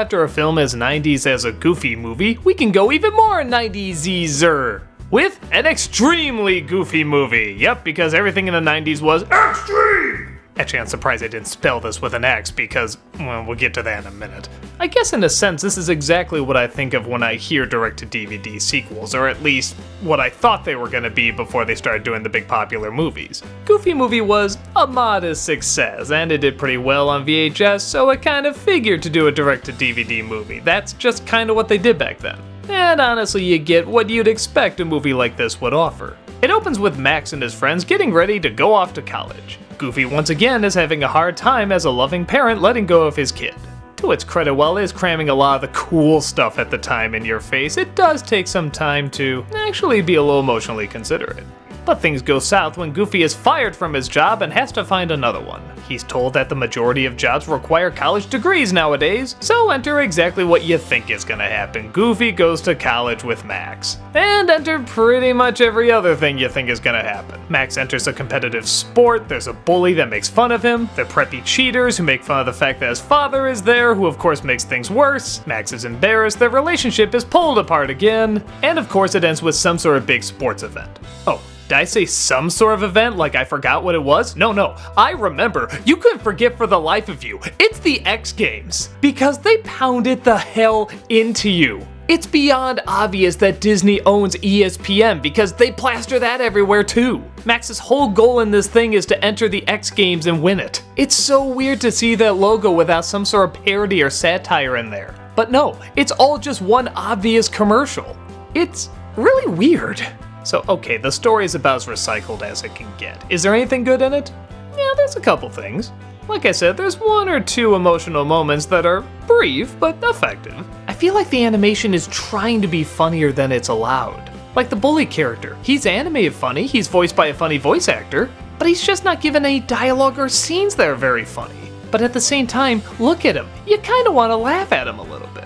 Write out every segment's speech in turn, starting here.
after a film as 90s as a Goofy movie, we can go even more 90s-er with an extremely goofy movie. Yep, because everything in the 90s was extreme! Actually, I'm surprised I didn't spell this with an X because, well, we'll get to that in a minute. I guess in a sense, this is exactly what I think of when I hear direct-to-DVD sequels, or at least what I thought they were going to be before they started doing the big popular movies. Goofy movie was a modest success, and it did pretty well on VHS, so it kind of figured to do a direct-to-DVD movie. That's just kind of what they did back then. And honestly, you get what you'd expect a movie like this would offer. It opens with Max and his friends getting ready to go off to college. Goofy once again is having a hard time as a loving parent letting go of his kid. To its credit, while it is cramming a lot of the cool stuff at the time in your face, it does take some time to actually be a little emotionally considerate. But things go south when Goofy is fired from his job and has to find another one. He's told that the majority of jobs require college degrees nowadays, so enter exactly what you think is gonna happen. Goofy goes to college with Max. And enter pretty much every other thing you think is gonna happen. Max enters a competitive sport, there's a bully that makes fun of him, the preppy cheaters who make fun of the fact that his father is there, who of course makes things worse, Max is embarrassed, their relationship is pulled apart again, and of course it ends with some sort of big sports event. Oh, did I say some sort of event like I forgot what it was? No, I remember. You couldn't forget for the life of you. It's the X Games. Because they pounded the hell into you. It's beyond obvious that Disney owns ESPN because they plaster that everywhere too. Max's whole goal in this thing is to enter the X Games and win it. It's so weird to see that logo without some sort of parody or satire in there. But no, it's all just one obvious commercial. It's really weird. So okay, the story is about as recycled as it can get. Is there anything good in it? Yeah, there's a couple things. Like I said, there's one or two emotional moments that are brief, but effective. I feel like the animation is trying to be funnier than it's allowed. Like the bully character. He's animated funny, he's voiced by a funny voice actor, but he's just not given any dialogue or scenes that are very funny. But at the same time, look at him. You kinda wanna laugh at him a little bit.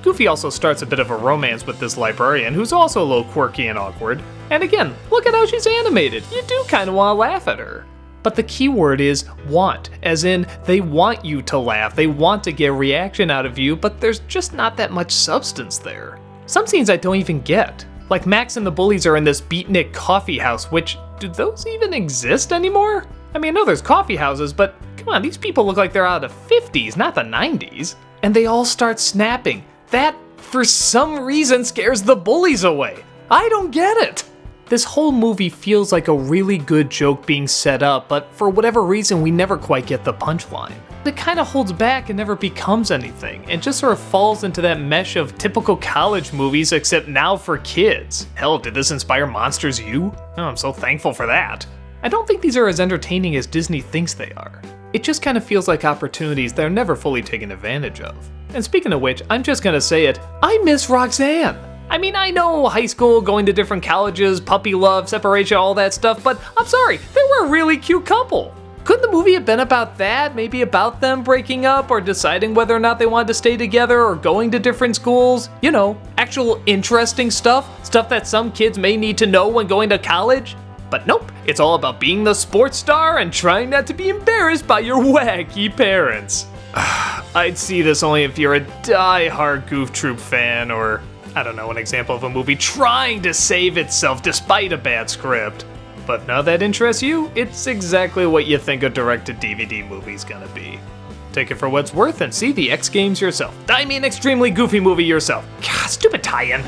Goofy also starts a bit of a romance with this librarian who's also a little quirky and awkward. And again, look at how she's animated. You do kind of want to laugh at her. But the key word is want, as in they want you to laugh, they want to get a reaction out of you, but there's just not that much substance there. Some scenes I don't even get. Like Max and the bullies are in this beatnik coffee house, which, do those even exist anymore? I mean, I know there's coffee houses, but come on, these people look like they're out of the 50s, not the 90s. And they all start snapping. That, for some reason, scares the bullies away. I don't get it. This whole movie feels like a really good joke being set up, but for whatever reason, we never quite get the punchline. It kind of holds back and never becomes anything, and just sort of falls into that mesh of typical college movies, except now for kids. Hell, did this inspire Monsters U? Oh, I'm so thankful for that. I don't think these are as entertaining as Disney thinks they are. It just kind of feels like opportunities that are never fully taken advantage of. And speaking of which, I'm just gonna say it, I miss Roxanne. I mean, I know high school, going to different colleges, puppy love, separation, all that stuff, but I'm sorry, they were a really cute couple. Couldn't the movie have been about that? Maybe about them breaking up or deciding whether or not they wanted to stay together or going to different schools? You know, actual interesting stuff that some kids may need to know when going to college? But nope, it's all about being the sports star and trying not to be embarrassed by your wacky parents. I'd see this only if you're a die-hard Goof Troop fan or, I don't know, an example of a movie trying to save itself despite a bad script. But now that interests you, it's exactly what you think a direct-to-DVD movie's gonna be. Take it for what it's worth and see the X Games yourself. I mean, extremely goofy movie yourself. God, stupid tie-in.